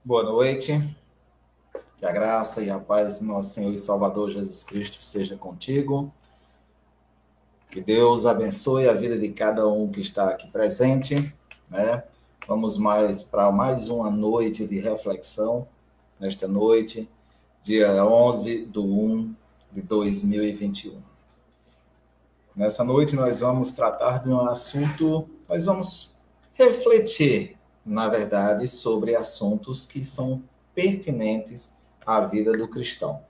Boa noite, que a graça e a paz do nosso Senhor e Salvador Jesus Cristo seja contigo, que Deus abençoe a vida de cada um que está aqui presente, né? Vamos para mais uma noite de reflexão, nesta noite, dia 11/1 de 2021. Nessa noite nós vamos tratar de um assunto, nós vamos refletir, na verdade, sobre assuntos que são pertinentes à vida do cristão.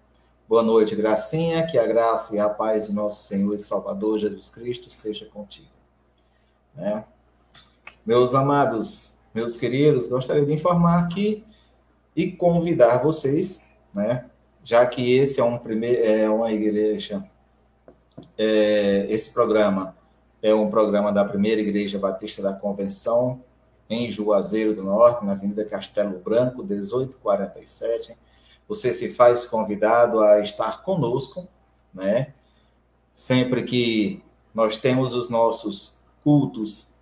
Boa noite, Gracinha, que a graça e a paz do nosso Senhor e Salvador Jesus Cristo seja contigo. Né? Meus amados, meus queridos, gostaria de informar aqui e convidar vocês, né? Já que esse é uma igreja, esse programa é um programa da Primeira Igreja Batista da Convenção, em Juazeiro do Norte, na Avenida Castelo Branco, 1847. Você se faz convidado a estar conosco, né? Sempre que nós temos os nossos cultos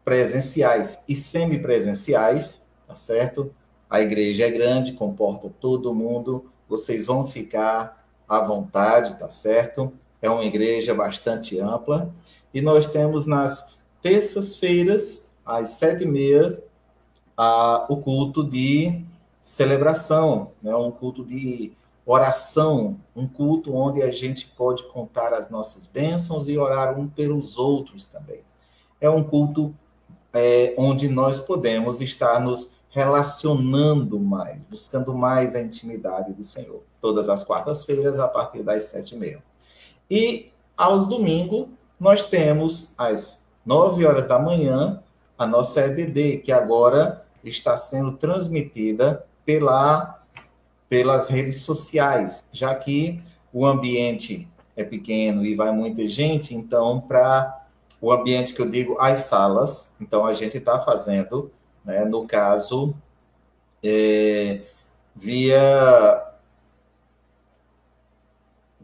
presenciais e semipresenciais, tá certo? A igreja é grande, comporta todo mundo, vocês vão ficar à vontade, tá certo? É uma igreja bastante ampla. E nós temos nas terças-feiras, às 7h30, o culto de celebração, né? Um culto de oração, um culto onde a gente pode contar as nossas bênçãos e orar um pelos outros também. É um culto onde nós podemos estar nos relacionando mais, buscando mais a intimidade do Senhor. Todas as quartas-feiras, a partir das 7h30. E aos domingos, nós temos às 9h da manhã a nossa EBD, que agora está sendo transmitida pelas redes sociais, já que o ambiente é pequeno e vai muita gente, então, para o ambiente que eu digo, as salas, então a gente está fazendo, né, no caso, via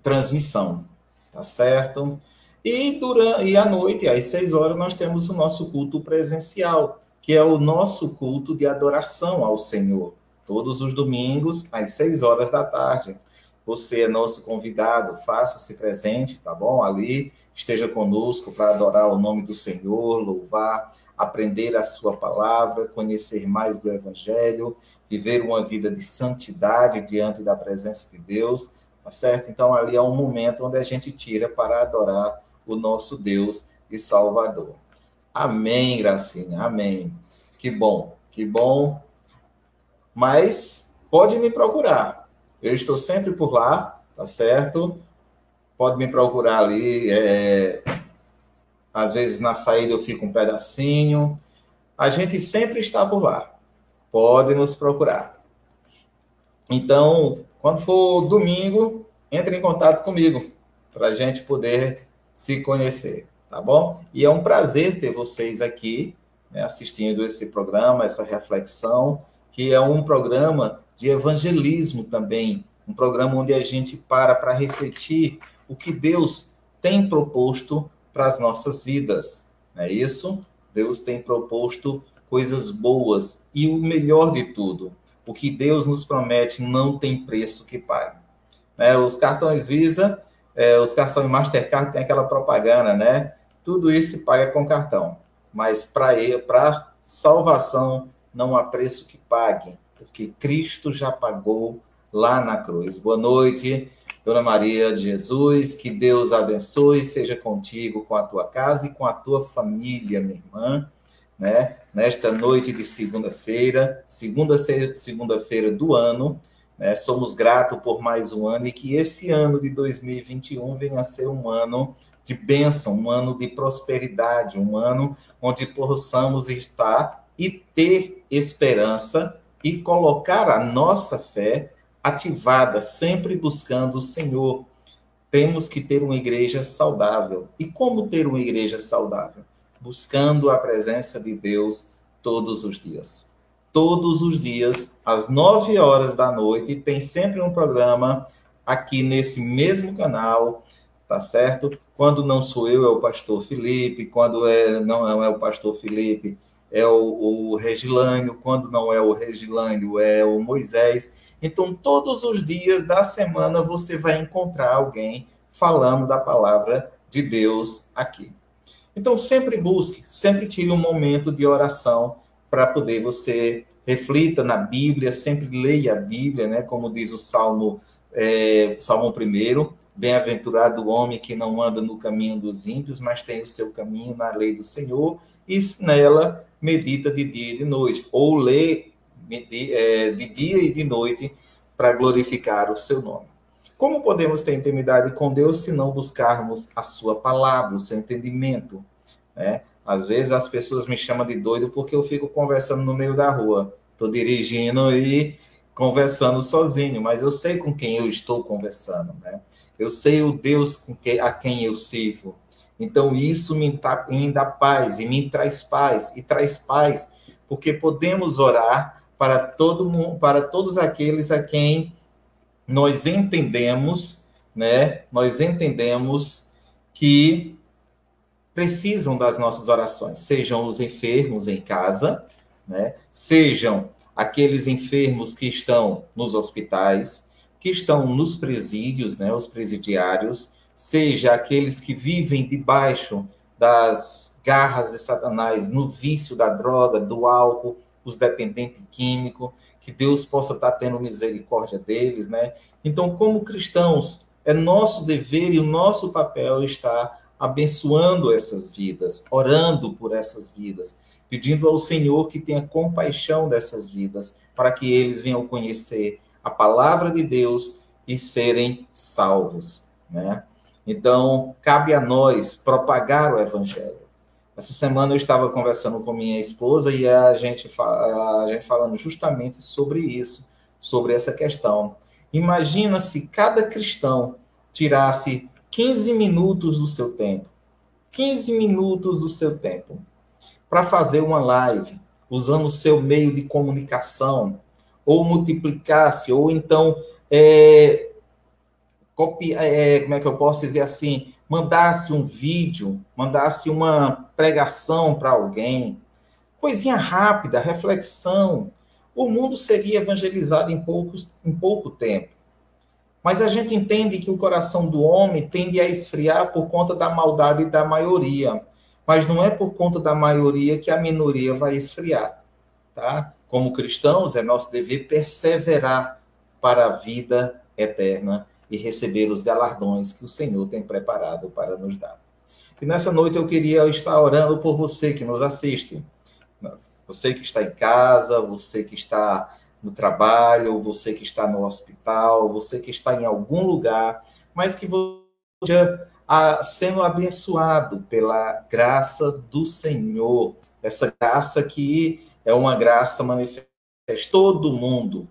transmissão, tá certo? E à noite, às 6h, nós temos o nosso culto presencial, que é o nosso culto de adoração ao Senhor. Todos os domingos, às 6h da tarde. Você é nosso convidado, faça-se presente, tá bom? Ali, esteja conosco para adorar o nome do Senhor, louvar, aprender a sua palavra, conhecer mais do Evangelho, viver uma vida de santidade diante da presença de Deus, tá certo? Então, ali é um momento onde a gente tira para adorar o nosso Deus e Salvador. Amém, Gracinha, amém. Que bom, que bom. Mas pode me procurar. Eu estou sempre por lá, tá certo? Pode me procurar ali. Às vezes na saída eu fico um pedacinho. A gente sempre está por lá. Pode nos procurar. Então, quando for domingo, entre em contato comigo para a gente poder se conhecer, tá bom? E é um prazer ter vocês aqui, né, assistindo esse programa, essa reflexão, que é um programa de evangelismo também, um programa onde a gente para refletir o que Deus tem proposto para as nossas vidas, não é isso? Deus tem proposto coisas boas e o melhor de tudo, o que Deus nos promete não tem preço que pague. Os cartões Visa, os cartões Mastercard tem aquela propaganda, né? Tudo isso se paga com cartão, mas para salvação não há preço que pague, porque Cristo já pagou lá na cruz. Boa noite, Dona Maria de Jesus, que Deus abençoe, seja contigo, com a tua casa e com a tua família, minha irmã, né? Nesta noite de segunda-feira do ano, né? Somos gratos por mais um ano e que esse ano de 2021 venha a ser um ano de bênção, um ano de prosperidade, um ano onde possamos estar e ter esperança e colocar a nossa fé ativada, sempre buscando o Senhor. Temos que ter uma igreja saudável. E como ter uma igreja saudável? Buscando a presença de Deus todos os dias. Todos os dias, às 9h da noite, tem sempre um programa aqui nesse mesmo canal, tá certo? Quando não sou eu, é o pastor Felipe. Quando não é o pastor Felipe, é o Regilânio, quando não é o Regilânio, é o Moisés. Então, todos os dias da semana você vai encontrar alguém falando da palavra de Deus aqui. Então, sempre busque, sempre tire um momento de oração para poder você reflita na Bíblia, sempre leia a Bíblia, né? Como diz o Salmo 1, bem-aventurado o homem que não anda no caminho dos ímpios, mas tem o seu caminho na lei do Senhor, e nela medita de dia e de noite, ou lê de dia e de noite para glorificar o seu nome. Como podemos ter intimidade com Deus se não buscarmos a sua palavra, o seu entendimento, né? Às vezes as pessoas me chamam de doido porque eu fico conversando no meio da rua. Estou dirigindo e conversando sozinho, mas eu sei com quem eu estou conversando, né? Eu sei o Deus a quem eu sirvo. Então isso me dá paz e me traz paz, e traz paz porque podemos orar para todo mundo, para todos aqueles a quem nós entendemos, né? Nós entendemos que precisam das nossas orações, sejam os enfermos em casa, né? Sejam aqueles enfermos que estão nos hospitais, que estão nos presídios, né? Os presidiários, seja aqueles que vivem debaixo das garras de Satanás, no vício da droga, do álcool, os dependentes químicos, que Deus possa estar tendo misericórdia deles, né? Então, como cristãos, é nosso dever e o nosso papel estar abençoando essas vidas, orando por essas vidas, pedindo ao Senhor que tenha compaixão dessas vidas, para que eles venham conhecer a palavra de Deus e serem salvos, né? Então, cabe a nós propagar o evangelho. Essa semana eu estava conversando com minha esposa e a gente falando justamente sobre isso, sobre essa questão. Imagina se cada cristão tirasse 15 minutos do seu tempo, 15 minutos do seu tempo, para fazer uma live, usando o seu meio de comunicação, ou multiplicasse, ou então, como é que eu posso dizer assim, mandasse um vídeo, mandasse uma pregação para alguém, coisinha rápida, reflexão, o mundo seria evangelizado em pouco tempo. Mas a gente entende que o coração do homem tende a esfriar por conta da maldade da maioria. Mas não é por conta da maioria que a minoria vai esfriar, tá? Como cristãos, é nosso dever perseverar para a vida eterna e receber os galardões que o Senhor tem preparado para nos dar. E nessa noite eu queria estar orando por você que nos assiste. Você que está em casa, você que está no trabalho, você que está no hospital, você que está em algum lugar, mas que você esteja sendo abençoado pela graça do Senhor, essa graça que é uma graça manifesta todo mundo.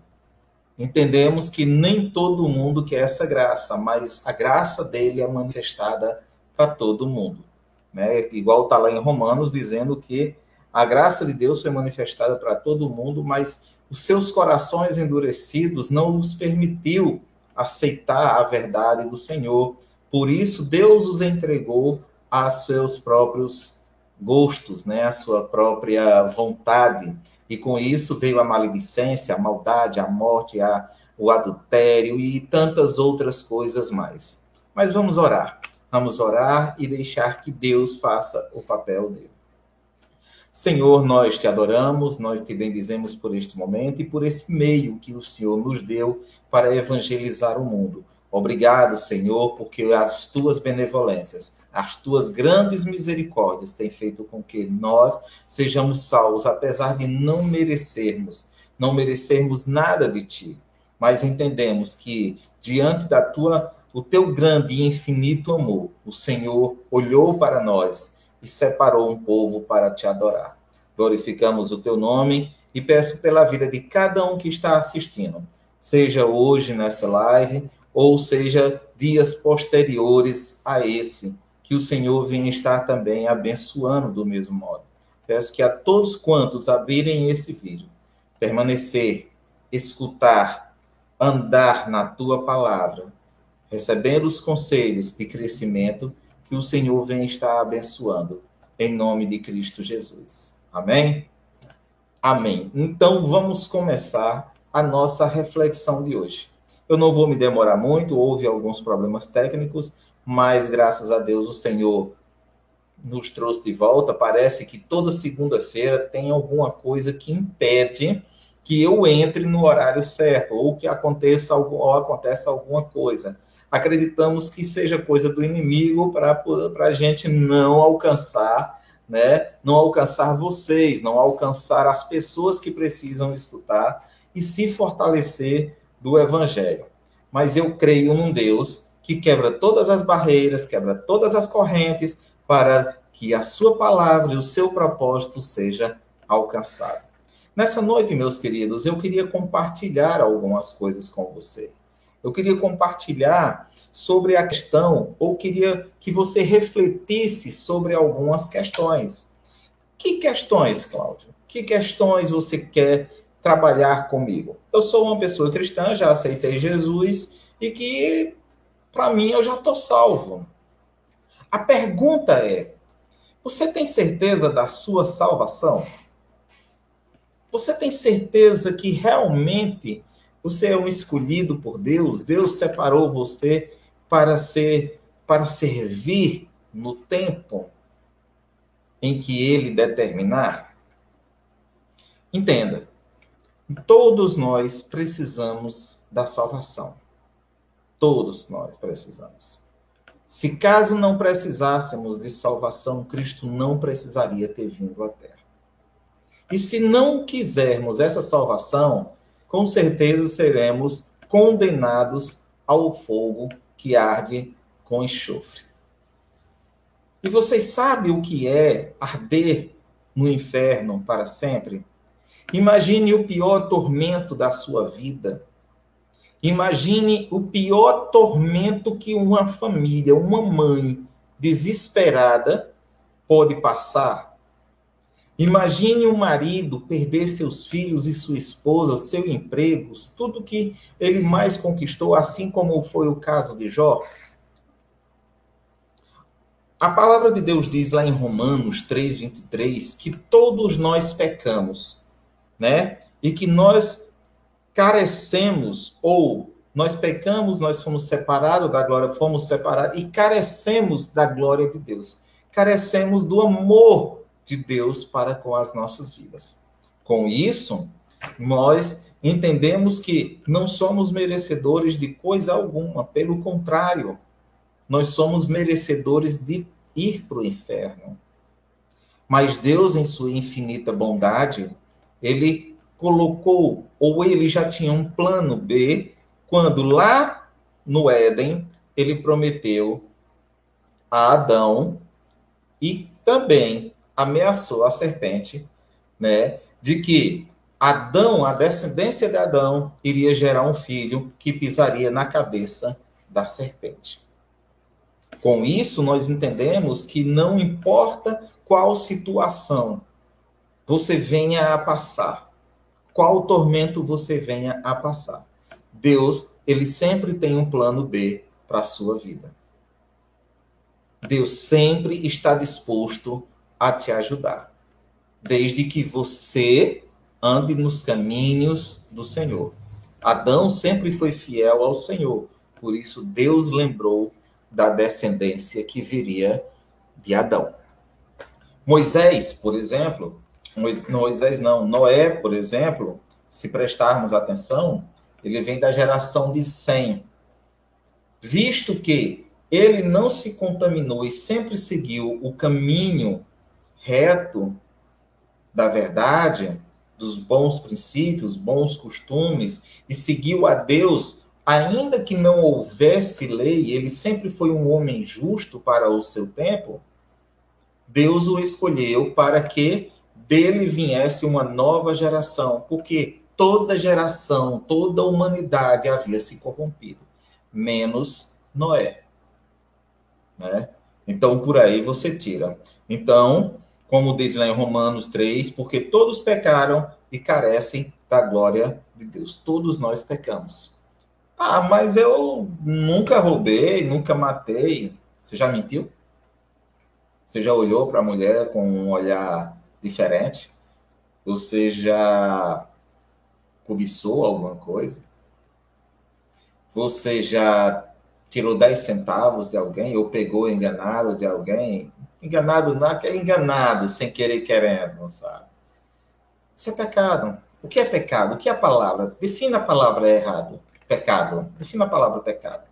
Entendemos que nem todo mundo quer essa graça, mas a graça dele é manifestada para todo mundo, né? Igual está lá em Romanos, dizendo que a graça de Deus foi manifestada para todo mundo, mas os seus corações endurecidos não os permitiu aceitar a verdade do Senhor. Por isso, Deus os entregou a seus próprios gostos, né? A sua própria vontade. E com isso veio a maledicência, a maldade, a morte, o adultério e tantas outras coisas mais. Mas vamos orar. Vamos orar e deixar que Deus faça o papel dele. Senhor, nós te adoramos, nós te bendizemos por este momento e por esse meio que o Senhor nos deu para evangelizar o mundo. Obrigado, Senhor, porque as tuas benevolências, as tuas grandes misericórdias têm feito com que nós sejamos salvos, apesar de não merecermos nada de ti. Mas entendemos que diante o teu grande e infinito amor, o Senhor olhou para nós e separou um povo para te adorar. Glorificamos o teu nome e peço pela vida de cada um que está assistindo, seja hoje nessa live, ou seja dias posteriores a esse, que o Senhor venha estar também abençoando do mesmo modo. Peço que a todos quantos abrirem esse vídeo, permanecer, escutar, andar na tua palavra, recebendo os conselhos de crescimento, que o Senhor venha estar abençoando, em nome de Cristo Jesus. Amém? Amém. Então, vamos começar a nossa reflexão de hoje. Eu não vou me demorar muito, houve alguns problemas técnicos, mas graças a Deus o Senhor nos trouxe de volta. Parece que toda segunda-feira tem alguma coisa que impede que eu entre no horário certo, ou que aconteça alguma coisa. Acreditamos que seja coisa do inimigo para a gente não alcançar, né? Não alcançar vocês, não alcançar as pessoas que precisam escutar e se fortalecer do Evangelho. Mas eu creio num Deus que quebra todas as barreiras, quebra todas as correntes, para que a sua palavra e o seu propósito seja alcançado. Nessa noite, meus queridos, eu queria compartilhar algumas coisas com você. Eu queria compartilhar sobre a questão, ou queria que você refletisse sobre algumas questões. Que questões, Cláudio? Que questões você quer trabalhar comigo? Eu sou uma pessoa cristã, já aceitei Jesus, e que, para mim, eu já estou salvo. A pergunta é: você tem certeza da sua salvação? Você tem certeza que realmente você é um escolhido por Deus? Deus separou você para servir no tempo em que Ele determinar? Entenda, todos nós precisamos da salvação. Todos nós precisamos. Se caso não precisássemos de salvação, Cristo não precisaria ter vindo à Terra. E se não quisermos essa salvação, com certeza seremos condenados ao fogo que arde com enxofre. E vocês sabem o que é arder no inferno para sempre? Imagine o pior tormento da sua vida. Imagine o pior tormento que uma família, uma mãe desesperada pode passar. Imagine um marido perder seus filhos e sua esposa, seu emprego, tudo que ele mais conquistou, assim como foi o caso de Jó. A palavra de Deus diz lá em Romanos 3:23 que todos nós pecamos, né? E que nós carecemos, ou nós pecamos, nós fomos separados da glória, fomos separados e carecemos da glória de Deus. Carecemos do amor de Deus para com as nossas vidas. Com isso, nós entendemos que não somos merecedores de coisa alguma, pelo contrário, nós somos merecedores de ir para o inferno. Mas Deus, em sua infinita bondade, Ele colocou, ou Ele já tinha um plano B, quando lá no Éden, Ele prometeu a Adão e também ameaçou a serpente, né, de que Adão, a descendência de Adão, iria gerar um filho que pisaria na cabeça da serpente. Com isso, nós entendemos que não importa qual situação você venha a passar, qual tormento você venha a passar, Deus, Ele sempre tem um plano B para a sua vida. Deus sempre está disposto a te ajudar, desde que você ande nos caminhos do Senhor. Adão sempre foi fiel ao Senhor, por isso Deus lembrou da descendência que viria de Adão. Moisés, por exemplo, Noé, por exemplo, se prestarmos atenção, ele vem da geração de Sem. Visto que ele não se contaminou e sempre seguiu o caminho reto da verdade, dos bons princípios, bons costumes, e seguiu a Deus, ainda que não houvesse lei, ele sempre foi um homem justo para o seu tempo, Deus o escolheu para que dele viesse uma nova geração, porque toda geração, toda a humanidade havia se corrompido, menos Noé. Né? Então, por aí você tira. Então, como diz lá em Romanos 3, porque todos pecaram e carecem da glória de Deus. Todos nós pecamos. Ah, mas eu nunca roubei, nunca matei. Você já mentiu? Você já olhou para a mulher com um olhar diferente? Você já cobiçou alguma coisa? Você já tirou 10 centavos de alguém ou pegou enganado de alguém? Enganado, não é enganado sem querer querendo, não sabe? Isso é pecado. O que é pecado? O que é a palavra? Defina a palavra errado. Pecado. Defina a palavra pecado.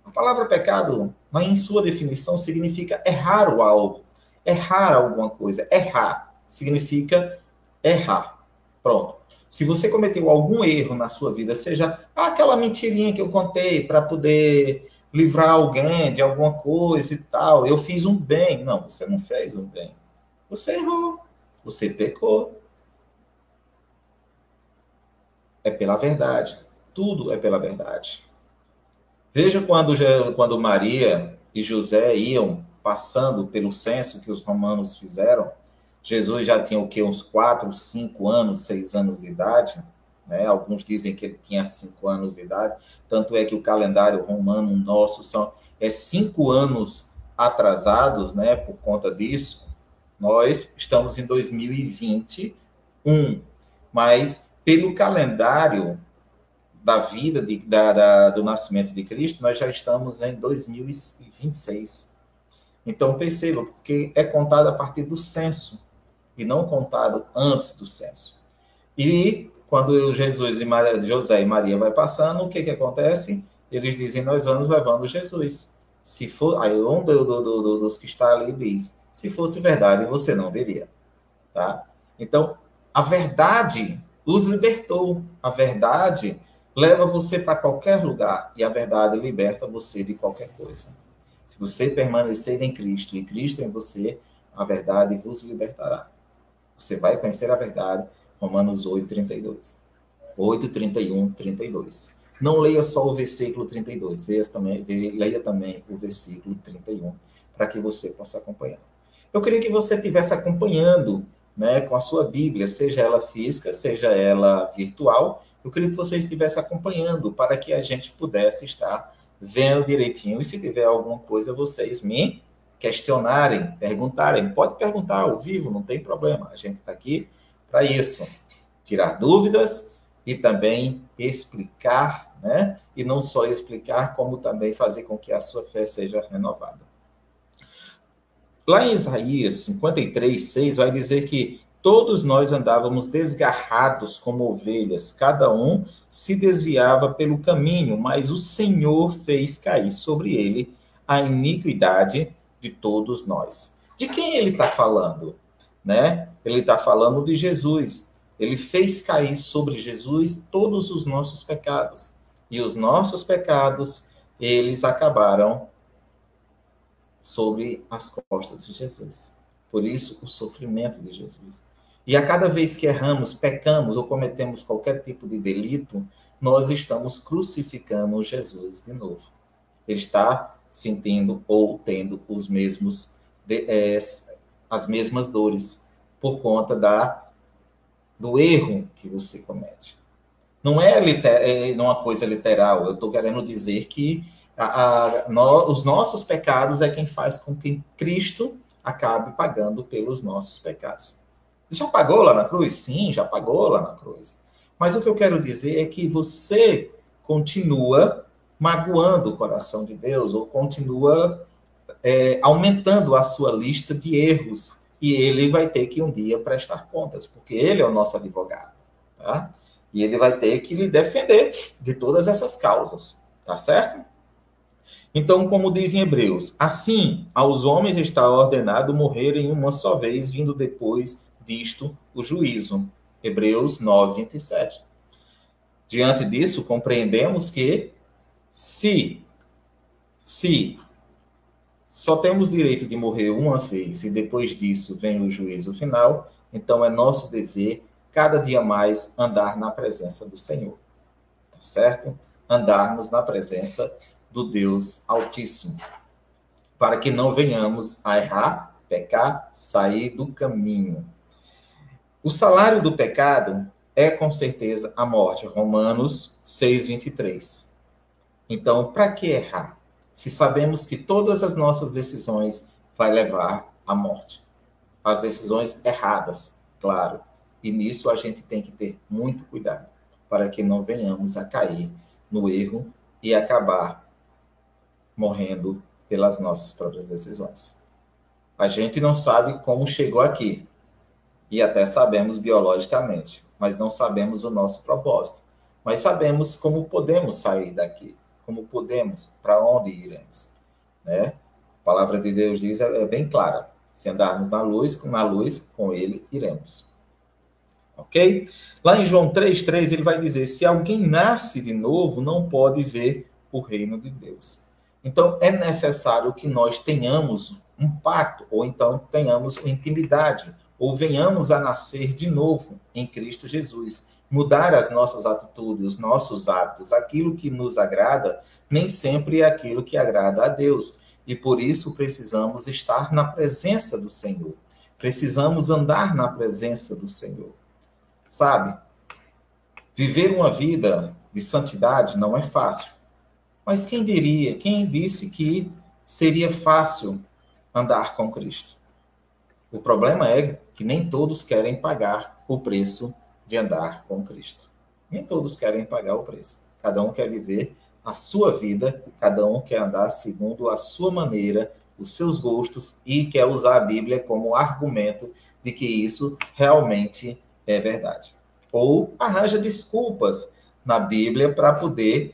A palavra pecado, em sua definição, significa errar o alvo. Errar alguma coisa. Errar significa errar. Pronto. Se você cometeu algum erro na sua vida, seja aquela mentirinha que eu contei para poder livrar alguém de alguma coisa e tal, eu fiz um bem. Não, você não fez um bem. Você errou. Você pecou. É pela verdade. Tudo é pela verdade. Veja quando Maria e José iam passando pelo censo que os romanos fizeram. Jesus já tinha o quê? Uns 4, 5 anos, 6 anos de idade. Né? Alguns dizem que ele tinha 5 anos de idade. Tanto é que o calendário romano nosso são 5 anos atrasados, né? Por conta disso. Nós estamos em 2021. Mas pelo calendário da vida, do nascimento de Cristo, nós já estamos em 2026. Então, perceba, porque é contado a partir do censo, e não contado antes do censo. E quando Jesus e José e Maria vai passando, o que acontece? Eles dizem, nós vamos levando Jesus. Se for, aí um dos que está ali diz, se fosse verdade, você não diria. Tá? Então, a verdade os libertou. A verdade leva você para qualquer lugar e a verdade liberta você de qualquer coisa. Se você permanecer em Cristo e Cristo em você, a verdade vos libertará. Você vai conhecer a verdade, Romanos 8, 32. 8, 31, 32. Não leia só o versículo 32, leia também o versículo 31, para que você possa acompanhar. Eu queria que você estivesse acompanhando, né, com a sua Bíblia, seja ela física, seja ela virtual. Eu queria que você estivesse acompanhando para que a gente pudesse estar vendo direitinho. E se tiver alguma coisa, vocês me questionarem, perguntarem. Pode perguntar ao vivo, não tem problema. A gente está aqui para isso. Tirar dúvidas e também explicar, né? E não só explicar, como também fazer com que a sua fé seja renovada. Lá em Isaías 53, 6, vai dizer que todos nós andávamos desgarrados como ovelhas, cada um se desviava pelo caminho, mas o Senhor fez cair sobre ele a iniquidade de todos nós. De quem ele está falando? Né? Ele está falando de Jesus. Ele fez cair sobre Jesus todos os nossos pecados. E os nossos pecados, eles acabaram sobre as costas de Jesus. Por isso, o sofrimento de Jesus. E a cada vez que erramos, pecamos ou cometemos qualquer tipo de delito, nós estamos crucificando Jesus de novo. Ele está sentindo ou tendo as mesmas dores por conta do erro que você comete. Não é uma coisa literal. Eu estou querendo dizer que os nossos pecados é quem faz com que Cristo acabe pagando pelos nossos pecados. Ele já pagou lá na cruz? Sim, já pagou lá na cruz. Mas o que eu quero dizer é que você continua magoando o coração de Deus ou continua aumentando a sua lista de erros e ele vai ter que um dia prestar contas, porque ele é o nosso advogado, tá? E ele vai ter que lhe defender de todas essas causas, tá certo? Então, como diz em Hebreus, assim, aos homens está ordenado morrerem uma só vez, vindo depois disto o juízo. Hebreus 9, 27. Diante disso, compreendemos que se só temos direito de morrer uma vez e depois disso vem o juízo final, então é nosso dever, cada dia mais, andar na presença do Senhor. Tá certo? Andarmos na presença do Deus Altíssimo, para que não venhamos a errar, pecar, sair do caminho. O salário do pecado é, com certeza, a morte. Romanos 6, 23. Então, para que errar? Se sabemos que todas as nossas decisões vai levar à morte. as decisões erradas, claro. E nisso a gente tem que ter muito cuidado, para que não venhamos a cair no erro e acabar morrendo pelas nossas próprias decisões. A gente não sabe como chegou aqui, e até sabemos biologicamente, mas não sabemos o nosso propósito. Mas sabemos como podemos sair daqui, como podemos, para onde iremos, né? A palavra de Deus diz, é bem clara: se andarmos na luz, com ele iremos. Ok? Lá em João 3,3 ele vai dizer: se alguém nasce de novo, não pode ver o reino de Deus. Então, é necessário que nós tenhamos um pacto, ou então tenhamos uma intimidade, ou venhamos a nascer de novo em Cristo Jesus. Mudar as nossas atitudes, os nossos hábitos, aquilo que nos agrada, nem sempre é aquilo que agrada a Deus. E por isso precisamos estar na presença do Senhor. Precisamos andar na presença do Senhor. Sabe? Viver uma vida de santidade não é fácil. Mas quem diria, quem disse que seria fácil andar com Cristo? O problema é que nem todos querem pagar o preço de andar com Cristo. Nem todos querem pagar o preço. Cada um quer viver a sua vida, cada um quer andar segundo a sua maneira, os seus gostos, e quer usar a Bíblia como argumento de que isso realmente é verdade. Ou arranja desculpas na Bíblia para poder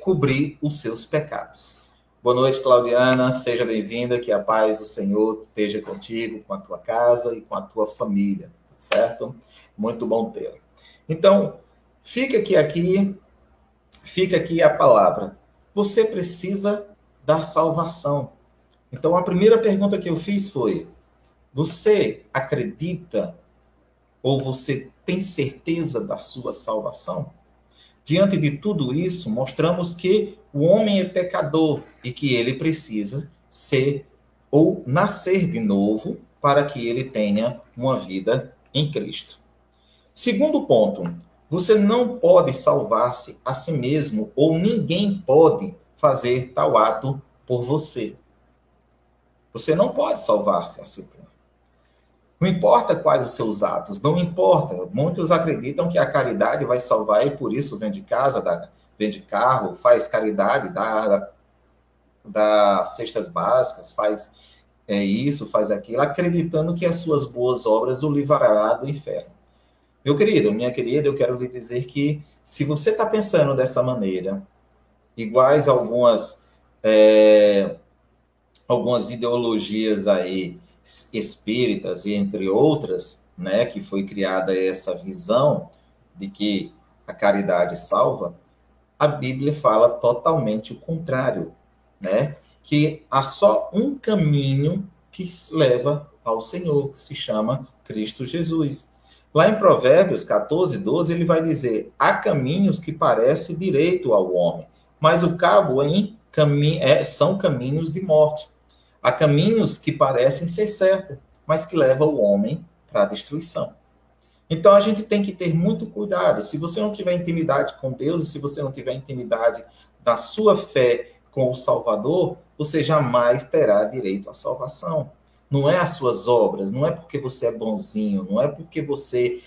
cobrir os seus pecados. Boa noite, Claudiana, seja bem-vinda, que a paz do Senhor esteja contigo, com a tua casa e com a tua família, certo? Muito bom tê-la. Então, fica aqui a palavra. Você precisa da salvação. Então, a primeira pergunta que eu fiz foi: você acredita ou você tem certeza da sua salvação? Diante de tudo isso, mostramos que o homem é pecador e que ele precisa ser ou nascer de novo para que ele tenha uma vida em Cristo. Segundo ponto, você não pode salvar-se a si mesmo, ou ninguém pode fazer tal ato por você. Você não pode salvar-se a si mesmo. Não importa quais os seus atos, não importa. Muitos acreditam que a caridade vai salvar e por isso vende casa, vende carro, faz caridade, dá cestas básicas, faz isso, faz aquilo, acreditando que as suas boas obras o livrará do inferno. Meu querido, minha querida, eu quero lhe dizer que se você está pensando dessa maneira, iguais algumas ideologias aí, espíritas, e entre outras, né, que foi criada essa visão de que a caridade salva, a Bíblia fala totalmente o contrário, né? Que há só um caminho que leva ao Senhor, que se chama Cristo Jesus. Lá em Provérbios 14:12, ele vai dizer: há caminhos que parecem direito ao homem, mas o cabo são caminhos de morte. Há caminhos que parecem ser certos, mas que levam o homem para a destruição. Então, a gente tem que ter muito cuidado. Se você não tiver intimidade com Deus, e se você não tiver intimidade da sua fé com o Salvador, você jamais terá direito à salvação. Não é as suas obras, não é porque você é bonzinho, não é porque você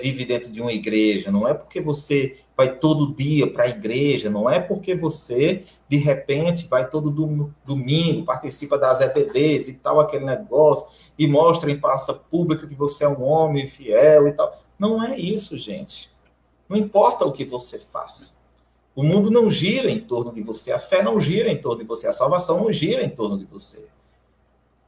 vive dentro de uma igreja, não é porque você vai todo dia para a igreja, não é porque você, de repente, vai todo domingo, participa das EBDs e tal, aquele negócio, e mostra em praça pública que você é um homem fiel e tal. Não é isso, gente. Não importa o que você faça. O mundo não gira em torno de você, a fé não gira em torno de você, a salvação não gira em torno de você.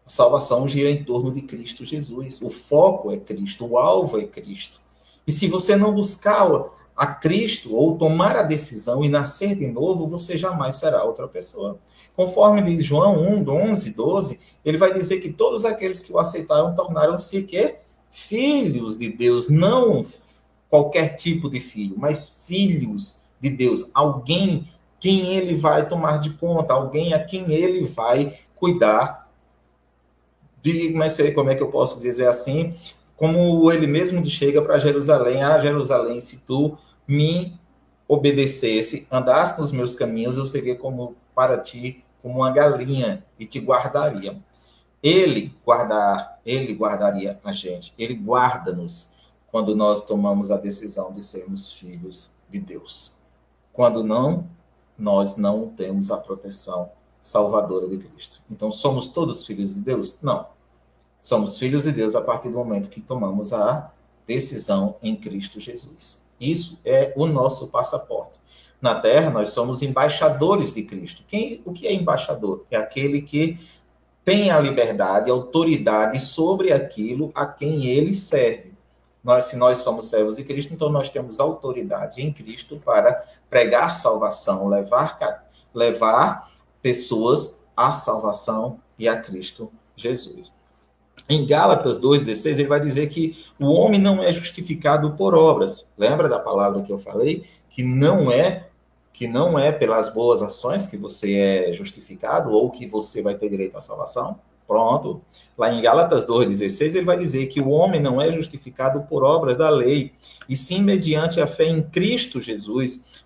A salvação gira em torno de Cristo Jesus. O foco é Cristo, o alvo é Cristo. E se você não buscar a Cristo, ou tomar a decisão e nascer de novo, você jamais será outra pessoa. Conforme diz João 1:11-12, ele vai dizer que todos aqueles que o aceitaram tornaram-se filhos de Deus, não qualquer tipo de filho, mas filhos de Deus. Alguém quem ele vai tomar de conta, alguém a quem ele vai cuidar. Mas como é que eu posso dizer assim? Como ele mesmo chega para Jerusalém: Jerusalém, se tu me obedecesse, andasse nos meus caminhos, eu seria como para ti, como uma galinha, e te guardaria. Ele guardaria a gente, ele guarda-nos quando nós tomamos a decisão de sermos filhos de Deus. Quando não, nós não temos a proteção salvadora de Cristo. Então, somos todos filhos de Deus? Não. Somos filhos de Deus a partir do momento que tomamos a decisão em Cristo Jesus. Isso é o nosso passaporte. Na Terra, nós somos embaixadores de Cristo. O que é embaixador? É aquele que tem a liberdade, a autoridade sobre aquilo a quem ele serve. Se nós somos servos de Cristo, então nós temos autoridade em Cristo para pregar salvação, levar pessoas à salvação e a Cristo Jesus. Em Gálatas 2,16, ele vai dizer que o homem não é justificado por obras. Lembra da palavra que eu falei? Que não é pelas boas ações que você é justificado ou que você vai ter direito à salvação. Pronto. Lá em Gálatas 2,16, ele vai dizer que o homem não é justificado por obras da lei, e sim mediante a fé em Cristo Jesus,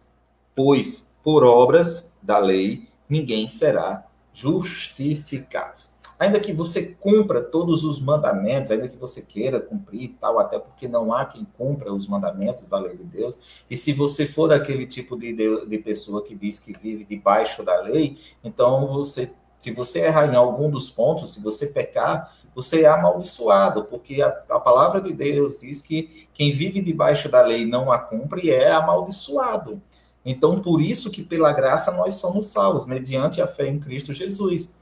pois por obras da lei ninguém será justificado. Ainda que você cumpra todos os mandamentos, ainda que você queira cumprir e tal, até porque não há quem cumpra os mandamentos da lei de Deus, e se você for daquele tipo de pessoa que diz que vive debaixo da lei, então se você errar em algum dos pontos, se você pecar, você é amaldiçoado, porque a palavra de Deus diz que quem vive debaixo da lei e não a cumpre é amaldiçoado. Então, por isso que pela graça nós somos salvos, mediante a fé em Cristo Jesus.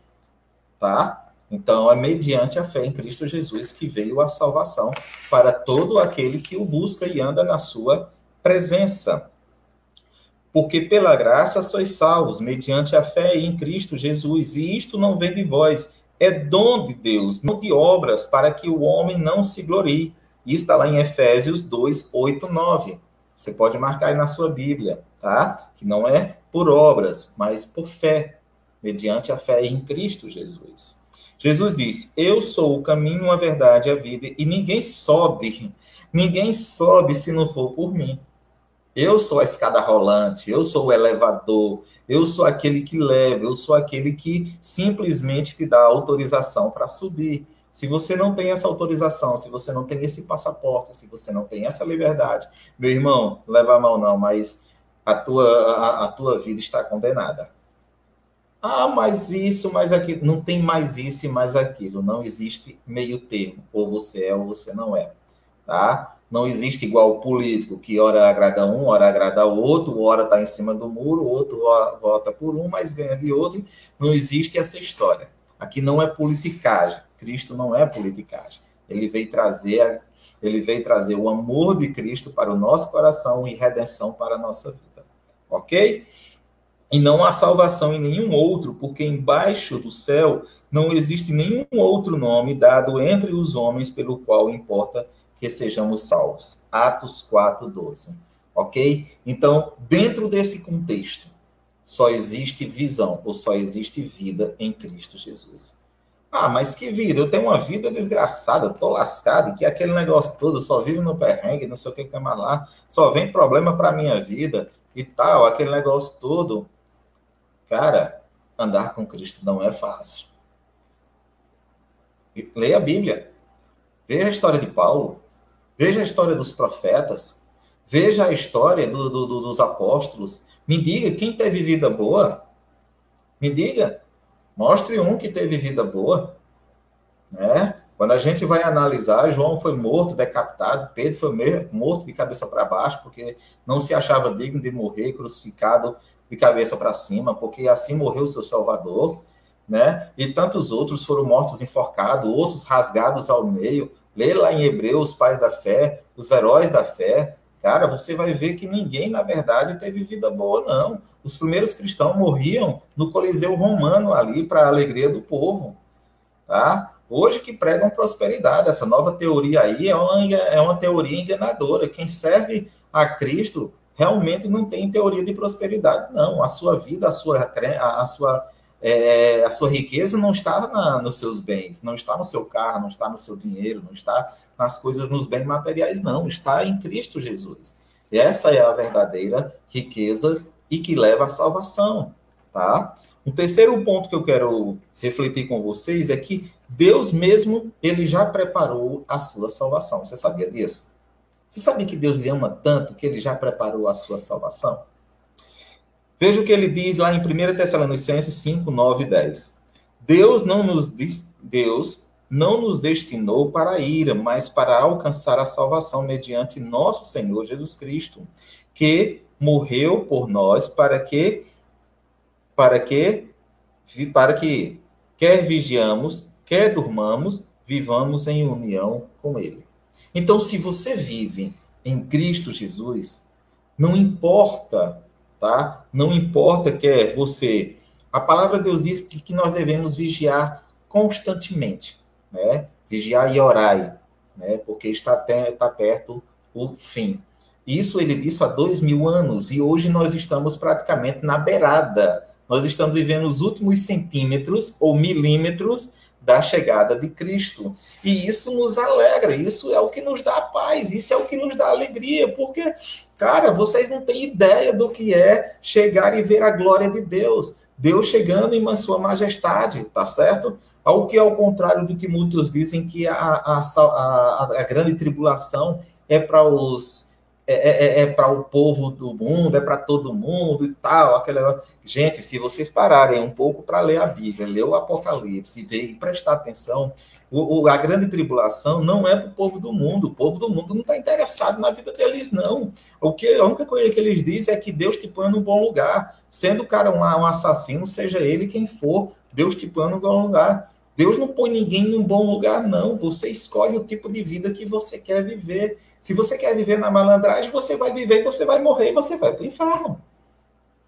Tá? Então, é mediante a fé em Cristo Jesus que veio a salvação para todo aquele que o busca e anda na sua presença. Porque pela graça sois salvos, mediante a fé em Cristo Jesus. E isto não vem de vós, é dom de Deus, não de obras, para que o homem não se glorie. Isso está lá em Efésios 2, 8, 9. Você pode marcar aí na sua Bíblia, tá? Que não é por obras, mas por fé, mediante a fé em Cristo Jesus. Jesus disse, eu sou o caminho, a verdade e a vida, e ninguém sobe se não for por mim. Eu sou a escada rolante, eu sou o elevador, eu sou aquele que leva, eu sou aquele que simplesmente te dá autorização para subir. Se você não tem essa autorização, se você não tem esse passaporte, se você não tem essa liberdade, meu irmão, não leva a mal não, mas a tua vida está condenada. Ah, mas isso, mais aquilo. Não tem mais isso e mais aquilo. Não existe meio termo. Ou você é ou você não é. Tá? Não existe igual o político, que ora agrada um, ora agrada o outro, ora está em cima do muro, o outro vota por um, mas ganha de outro. Não existe essa história. Aqui não é politicagem. Cristo não é politicagem. Ele veio trazer o amor de Cristo para o nosso coração e redenção para a nossa vida. Ok? E não há salvação em nenhum outro, porque embaixo do céu não existe nenhum outro nome dado entre os homens pelo qual importa que sejamos salvos. Atos 4:12. Ok? Então, dentro desse contexto, só existe visão, ou só existe vida em Cristo Jesus. Ah, mas que vida? Eu tenho uma vida desgraçada, tô lascado, e que aquele negócio todo, só vivo no perrengue, não sei o que tem mais lá, só vem problema para minha vida e tal, aquele negócio todo. Cara, andar com Cristo não é fácil. Leia a Bíblia. Veja a história de Paulo. Veja a história dos profetas. Veja a história dos apóstolos. Me diga quem teve vida boa. Me diga. Mostre um que teve vida boa. Né? Quando a gente vai analisar, João foi morto, decapitado. Pedro foi morto de cabeça para baixo, porque não se achava digno de morrer, crucificado de cabeça para cima, porque assim morreu o seu Salvador, né? E tantos outros foram mortos enforcados, outros rasgados ao meio. Lê lá em Hebreus, os pais da fé, os heróis da fé. Cara, você vai ver que ninguém, na verdade, teve vida boa, não. Os primeiros cristãos morriam no Coliseu Romano ali, para a alegria do povo, tá? Hoje que pregam prosperidade, essa nova teoria aí é uma teoria enganadora. Quem serve a Cristo realmente não tem teoria de prosperidade, não. A sua vida, a sua riqueza não está nos seus bens, não está no seu carro, não está no seu dinheiro, não está nas coisas, nos bens materiais, não. Está em Cristo Jesus. E essa é a verdadeira riqueza e que leva à salvação, tá? O terceiro ponto que eu quero refletir com vocês é que Deus mesmo, ele já preparou a sua salvação. Você sabia disso? Você sabia que Deus lhe ama tanto que ele já preparou a sua salvação? Veja o que ele diz lá em 1 Tessalonicenses 5, 9 e 10. Deus não nos destinou para a ira, mas para alcançar a salvação mediante nosso Senhor Jesus Cristo, que morreu por nós para que quer vigiamos, quer durmamos, vivamos em união com ele. Então, se você vive em Cristo Jesus, não importa, tá? Não importa que é você. A palavra de Deus diz que nós devemos vigiar constantemente, né? Vigiar e orai, né? Porque está perto o fim. Isso ele disse há 2000 anos, e hoje nós estamos praticamente na beirada. Nós estamos vivendo os últimos centímetros ou milímetros da chegada de Cristo. E isso nos alegra, isso é o que nos dá paz, isso é o que nos dá alegria, porque, cara, vocês não têm ideia do que é chegar e ver a glória de Deus. Deus chegando em sua majestade, tá certo? Ao que, ao contrário do que muitos dizem, que a grande tribulação é para para o povo do mundo, é para todo mundo e tal. Gente, se vocês pararem um pouco para ler a Bíblia, ler o Apocalipse e prestar atenção, a grande tribulação não é para o povo do mundo. O povo do mundo não está interessado na vida deles, não. A única coisa que eles dizem é que Deus te põe num bom lugar. Sendo o cara um assassino, seja ele quem for, Deus te põe num bom lugar. Deus não põe ninguém num bom lugar, não. Você escolhe o tipo de vida que você quer viver. Se você quer viver na malandragem, você vai viver, você vai morrer e você vai para o inferno.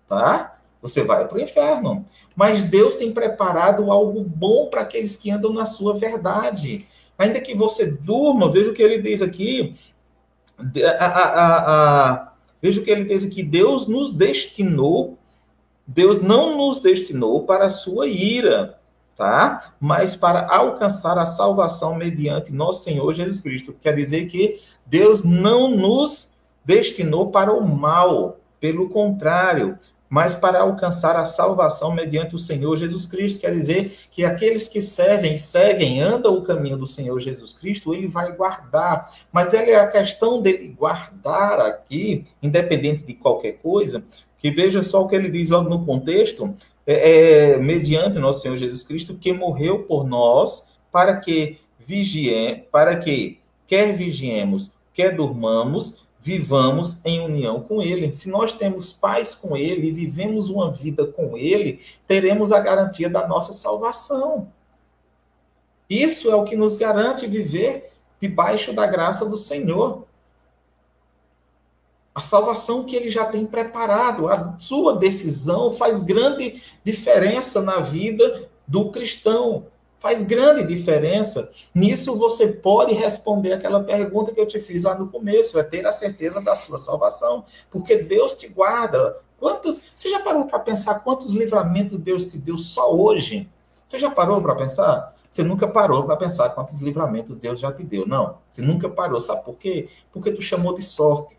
Tá? Você vai para o inferno. Mas Deus tem preparado algo bom para aqueles que andam na sua verdade. Ainda que você durma, veja o que ele diz aqui. Veja o que ele diz aqui. Deus não nos destinou para a sua ira, tá? Mas para alcançar a salvação mediante nosso Senhor Jesus Cristo. Quer dizer que Deus não nos destinou para o mal, pelo contrário, mas para alcançar a salvação mediante o Senhor Jesus Cristo. Quer dizer que aqueles que seguem, andam o caminho do Senhor Jesus Cristo, ele vai guardar. Mas é a questão dele guardar aqui, independente de qualquer coisa, que veja só o que ele diz logo no contexto, mediante nosso Senhor Jesus Cristo, que morreu por nós, para que quer vigiemos, quer durmamos, vivamos em união com ele. Se nós temos paz com ele e vivemos uma vida com ele, teremos a garantia da nossa salvação. Isso é o que nos garante viver debaixo da graça do Senhor. A salvação que ele já tem preparado, a sua decisão faz grande diferença na vida do cristão. Faz grande diferença. Nisso você pode responder aquela pergunta que eu te fiz lá no começo, é ter a certeza da sua salvação. Porque Deus te guarda. Você já parou para pensar quantos livramentos Deus te deu só hoje? Você já parou para pensar? Você nunca parou para pensar quantos livramentos Deus já te deu. Não, você nunca parou. Sabe por quê? Porque tu chamou de sorte.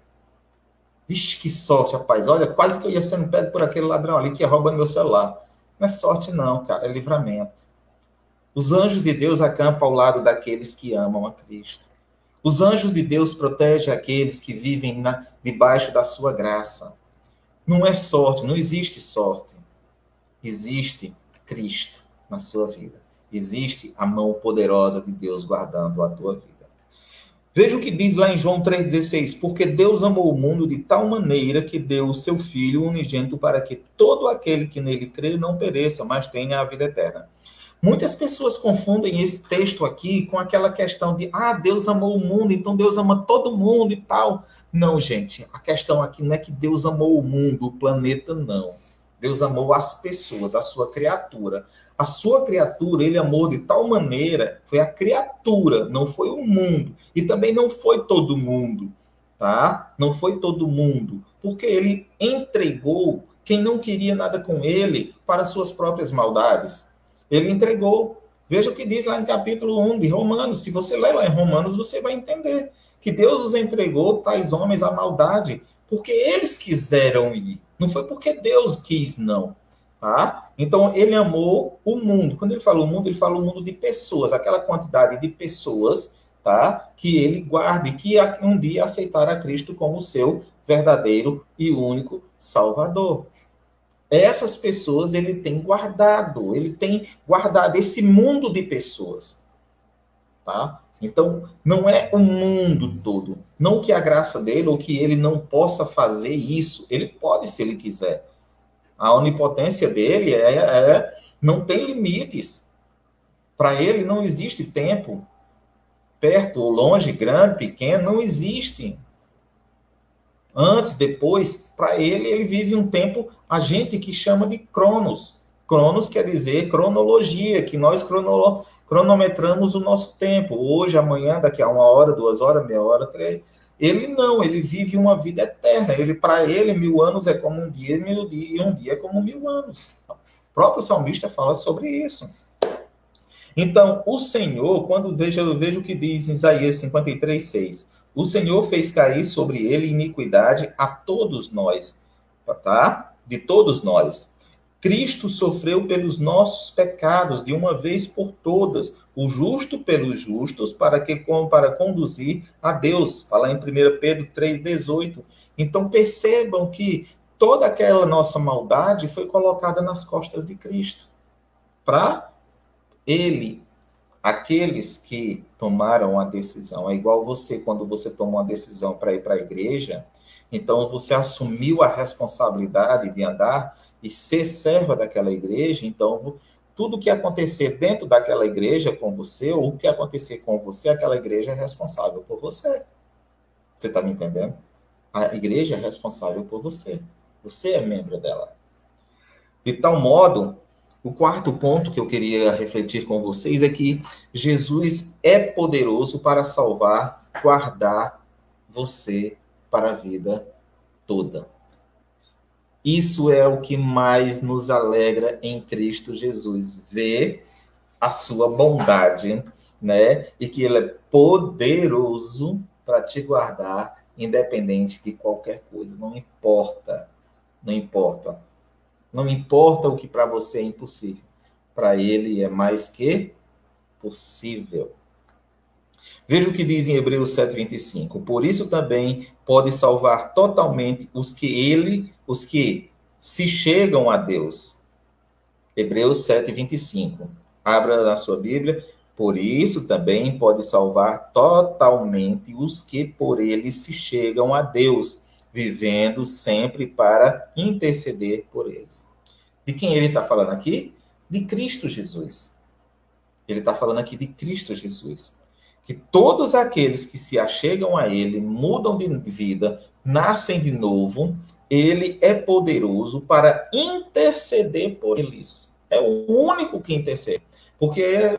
Vixe, que sorte, rapaz. Olha, quase que eu ia sendo pego por aquele ladrão ali que ia roubando meu celular. Não é sorte não, cara, é livramento. Os anjos de Deus acampam ao lado daqueles que amam a Cristo. Os anjos de Deus protegem aqueles que vivem debaixo da sua graça. Não é sorte, não existe sorte. Existe Cristo na sua vida. Existe a mão poderosa de Deus guardando a tua vida. Veja o que diz lá em João 3,16. Porque Deus amou o mundo de tal maneira que deu o seu Filho unigênito para que todo aquele que nele crê não pereça, mas tenha a vida eterna. Muitas pessoas confundem esse texto aqui com aquela questão de Deus amou o mundo, então Deus ama todo mundo e tal. Não, gente, a questão aqui não é que Deus amou o mundo, o planeta, não. Deus amou as pessoas, a sua criatura. A sua criatura, ele amou de tal maneira, foi a criatura, não foi o mundo. E também não foi todo mundo, tá? Não foi todo mundo. Porque ele entregou quem não queria nada com ele para suas próprias maldades. Ele entregou. Veja o que diz lá em capítulo 1 de Romanos. Se você ler lá em Romanos, você vai entender que Deus os entregou, tais homens, à maldade, porque eles quiseram ir. Não foi porque Deus quis, não. Tá? Então, ele amou o mundo. Quando ele fala o mundo, ele fala o mundo de pessoas, aquela quantidade de pessoas, tá? Que ele guarda e que um dia aceitaram a Cristo como seu verdadeiro e único Salvador. Essas pessoas ele tem guardado esse mundo de pessoas, tá? Então, não é o mundo todo. Não que a graça dele ou que ele não possa fazer isso. Ele pode, se ele quiser. A onipotência dele não tem limites. Para ele não existe tempo, perto ou longe, grande, pequeno, não existe. Antes, depois, para ele vive um tempo, a gente que chama de cronos. Cronos quer dizer cronologia, que nós cronometramos o nosso tempo. Hoje, amanhã, daqui a 1 hora, 2 horas, meia hora, 3. Ele não, ele vive uma vida eterna. Para ele, 1000 anos é como um dia, e um dia é como 1000 anos. O próprio salmista fala sobre isso. Então, o Senhor, quando vejo o que diz em Isaías 53:6, o Senhor fez cair sobre ele iniquidade a todos nós, tá? De todos nós. Cristo sofreu pelos nossos pecados de uma vez por todas, o justo pelos justos, para conduzir a Deus. Fala em 1 Pedro 3:18. Então percebam que toda aquela nossa maldade foi colocada nas costas de Cristo. Para ele, aqueles que tomaram a decisão, é igual você, quando você toma uma decisão para ir para a igreja, então você assumiu a responsabilidade de andar e ser serva daquela igreja, então tudo que acontecer dentro daquela igreja com você, ou o que acontecer com você, aquela igreja é responsável por você. Você está me entendendo? A igreja é responsável por você. Você é membro dela. De tal modo, o quarto ponto que eu queria refletir com vocês é que Jesus é poderoso para salvar, guardar você para a vida toda. Isso é o que mais nos alegra em Cristo Jesus, ver a sua bondade, né? E que ele é poderoso para te guardar, independente de qualquer coisa. Não importa, não importa. Não importa o que para você é impossível. Para ele é mais que possível. Veja o que diz em Hebreus 7:25. Por isso também pode salvar totalmente os que se chegam a Deus. Hebreus 7:25. Abra na sua Bíblia. Por isso também pode salvar totalmente os que por ele se chegam a Deus, vivendo sempre para interceder por eles. De quem ele está falando aqui? De Cristo Jesus. Ele está falando aqui de Cristo Jesus. Que todos aqueles que se achegam a ele, mudam de vida, nascem de novo, ele é poderoso para interceder por eles. É o único que intercede. Porque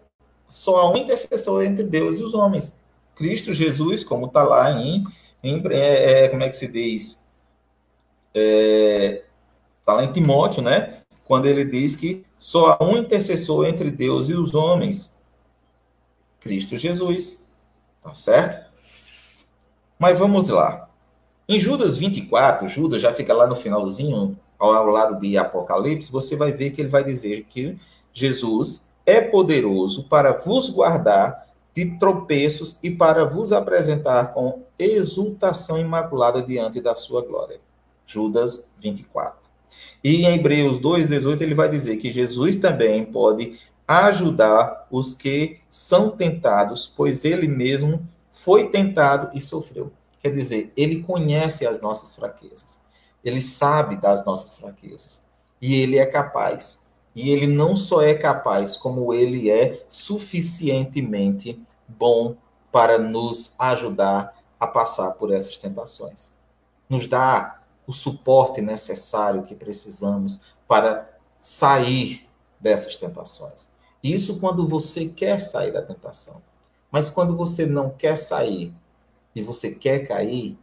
só há um intercessor entre Deus e os homens. Cristo Jesus, como está lá como é que se diz? Está lá em Timóteo, né? Quando ele diz que só há um intercessor entre Deus e os homens. Cristo Jesus. Tá certo? Mas vamos lá. Em Judas 24, Judas já fica lá no finalzinho, ao lado de Apocalipse, você vai ver que ele vai dizer que Jesus é poderoso para vos guardar de tropeços e para vos apresentar com exultação imaculada diante da sua glória. Judas 24. E em Hebreus 2:18 ele vai dizer que Jesus também pode ajudar os que são tentados, pois ele mesmo foi tentado e sofreu. Quer dizer, ele conhece as nossas fraquezas. Ele sabe das nossas fraquezas. E ele é capaz. E ele não só é capaz, como ele é suficientemente bom para nos ajudar a passar por essas tentações. Nos dá o suporte necessário que precisamos para sair dessas tentações. Isso quando você quer sair da tentação. Mas quando você não quer sair e você quer cair,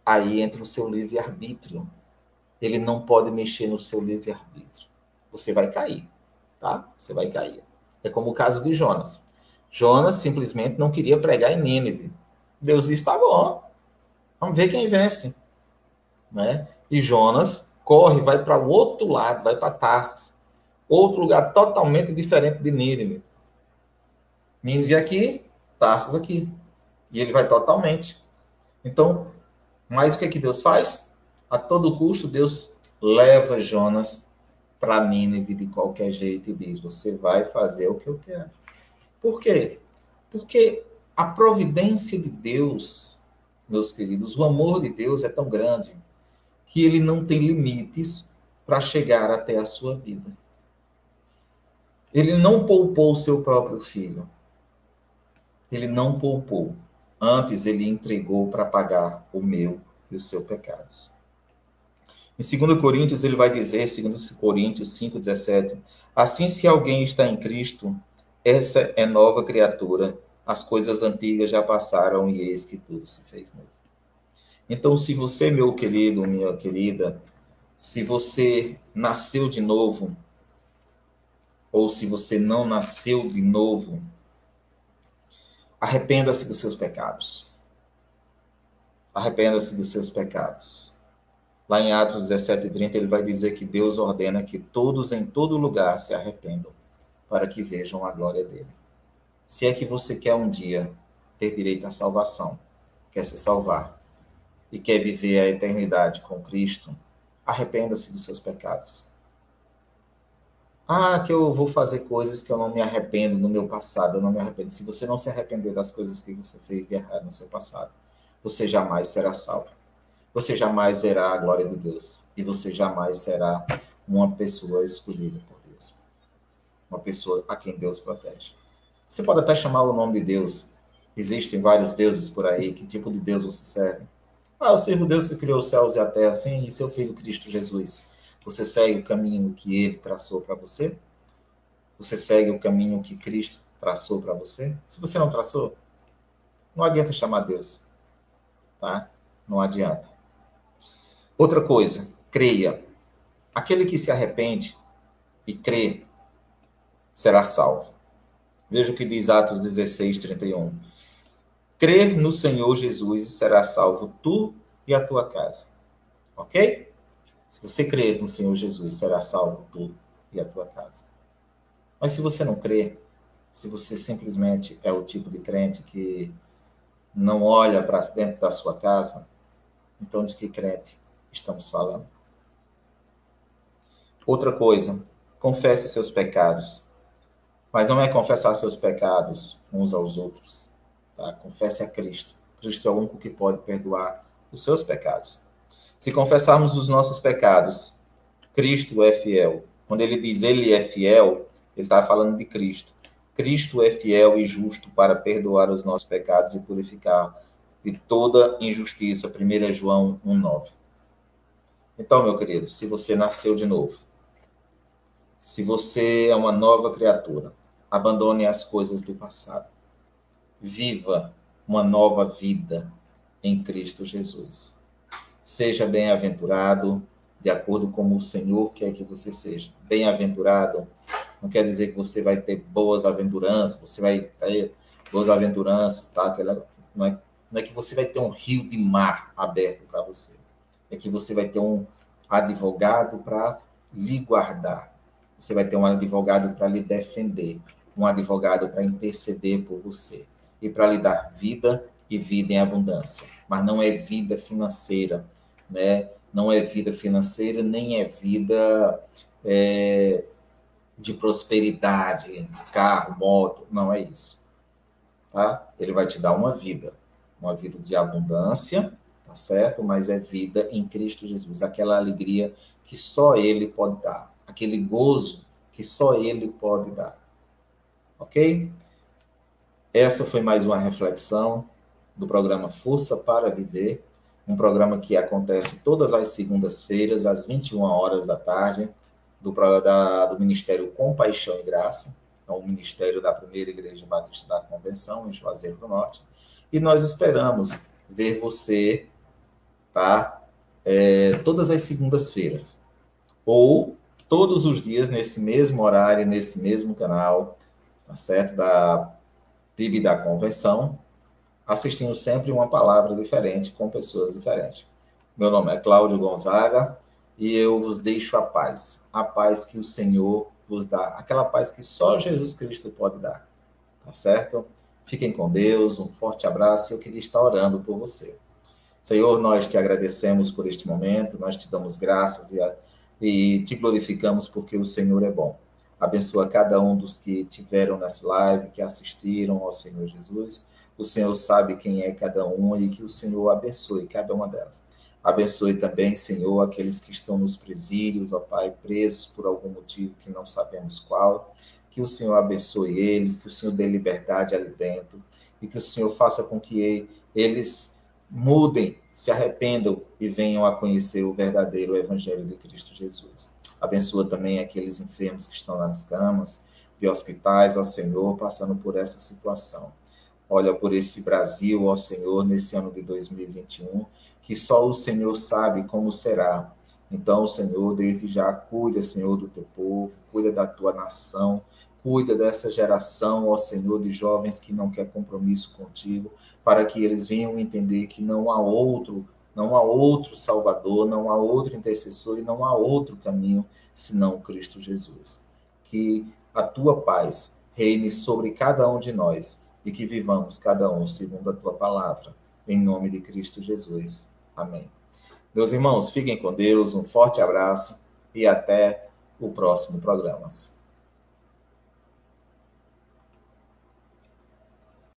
aí entra o seu livre-arbítrio. Ele não pode mexer no seu livre-arbítrio. Você vai cair, tá? Você vai cair. É como o caso de Jonas. Jonas simplesmente não queria pregar em Nínive. Deus disse, tá bom, vamos ver quem vence. Né? E Jonas corre, vai para o outro lado, vai para Tarsis. Outro lugar totalmente diferente de Nínive. Nínive aqui, Tarsis aqui. E ele vai totalmente. Então, mas o que Deus faz? A todo custo, Deus leva Jonas para Nínive de qualquer jeito e diz, você vai fazer o que eu quero. Por quê? Porque a providência de Deus, meus queridos, o amor de Deus é tão grande que ele não tem limites para chegar até a sua vida. Ele não poupou o seu próprio filho. Ele não poupou. Antes, ele entregou para pagar o meu e os seus pecados. Em 2 Coríntios, ele vai dizer, 2 Coríntios 5,17, assim, se alguém está em Cristo, essa é nova criatura. As coisas antigas já passaram e eis que tudo se fez novo. Então, se você, meu querido, minha querida, se você nasceu de novo, ou se você não nasceu de novo, arrependa-se dos seus pecados. Arrependa-se dos seus pecados. Lá em Atos 17:30, ele vai dizer que Deus ordena que todos em todo lugar se arrependam, para que vejam a glória dele. Se é que você quer um dia ter direito à salvação, quer se salvar, e quer viver a eternidade com Cristo, arrependa-se dos seus pecados. Ah, que eu vou fazer coisas que eu não me arrependo no meu passado, eu não me arrependo. Se você não se arrepender das coisas que você fez de errado no seu passado, você jamais será salvo. Você jamais verá a glória de Deus. E você jamais será uma pessoa escolhida por Deus. Uma pessoa a quem Deus protege. Você pode até chamar o nome de Deus. Existem vários deuses por aí. Que tipo de Deus você serve? Ah, eu sirvo o Deus que criou os céus e a terra, sim, e seu Filho Cristo Jesus. Você segue o caminho que ele traçou para você? Você segue o caminho que Cristo traçou para você? Se você não traçou, não adianta chamar Deus. Tá? Não adianta. Outra coisa, creia. Aquele que se arrepende e crê será salvo. Veja o que diz Atos 16:31. Crer no Senhor Jesus e será salvo tu e a tua casa. Ok? Se você crer no Senhor Jesus, será salvo tu e a tua casa. Mas se você não crer, se você simplesmente é o tipo de crente que não olha para dentro da sua casa, então de que crente estamos falando? Outra coisa, confesse seus pecados. Mas não é confessar seus pecados uns aos outros. Tá? Confesse a Cristo. Cristo é o único que pode perdoar os seus pecados. Se confessarmos os nossos pecados, Cristo é fiel. Quando ele diz ele é fiel, ele está falando de Cristo. Cristo é fiel e justo para perdoar os nossos pecados e purificar de toda injustiça. 1 João 1,9. Então, meu querido, se você nasceu de novo, se você é uma nova criatura, abandone as coisas do passado. Viva uma nova vida em Cristo Jesus. Seja bem-aventurado, de acordo com o Senhor quer que você seja. Bem-aventurado não quer dizer que você vai ter boas aventuranças, você vai ter boas aventuranças, tá? Não é que você vai ter um rio de mar aberto para você. É que você vai ter um advogado para lhe guardar. Você vai ter um advogado para lhe defender, um advogado para interceder por você e para lhe dar vida e vida em abundância. Mas não é vida financeira, né? Não é vida financeira, nem é vida de prosperidade, carro, moto, não é isso. Tá? Ele vai te dar uma vida de abundância, tá certo? Mas é vida em Cristo Jesus, aquela alegria que só Ele pode dar, aquele gozo que só Ele pode dar. Ok? Essa foi mais uma reflexão do programa Força para Viver, um programa que acontece todas as segundas-feiras, às 21 horas da tarde, do Ministério Compaixão e Graça, é um ministério da Primeira Igreja Batista da Convenção, em Juazeiro do Norte, e nós esperamos ver você, tá? Todas as segundas-feiras, ou todos os dias, nesse mesmo horário, nesse mesmo canal, tá certo? Da PIB da Convenção, assistindo sempre uma palavra diferente, com pessoas diferentes. Meu nome é Cláudio Gonzaga, e eu vos deixo a paz que o Senhor vos dá, aquela paz que só Jesus Cristo pode dar, tá certo? Fiquem com Deus, um forte abraço, e eu queria estar orando por você. Senhor, nós te agradecemos por este momento, nós te damos graças e te glorificamos porque o Senhor é bom. Abençoa cada um dos que tiveram nessa live, que assistiram ao Senhor Jesus. O Senhor sabe quem é cada um e que o Senhor abençoe cada uma delas. Abençoe também, Senhor, aqueles que estão nos presídios, ó Pai, presos por algum motivo que não sabemos qual. Que o Senhor abençoe eles, que o Senhor dê liberdade ali dentro e que o Senhor faça com que eles mudem, se arrependam e venham a conhecer o verdadeiro Evangelho de Cristo Jesus. Abençoa também aqueles enfermos que estão nas camas de hospitais, ó Senhor, passando por essa situação. Olha por esse Brasil, ó Senhor, nesse ano de 2021, que só o Senhor sabe como será. Então, Senhor, desde já, cuida, Senhor, do teu povo, cuida da tua nação, cuida dessa geração, ó Senhor, de jovens que não quer compromisso contigo, para que eles venham entender que não há outro Salvador, não há outro intercessor e não há outro caminho senão Cristo Jesus. Que a tua paz reine sobre cada um de nós e que vivamos cada um segundo a tua palavra. Em nome de Cristo Jesus. Amém. Meus irmãos, fiquem com Deus, um forte abraço e até o próximo programa.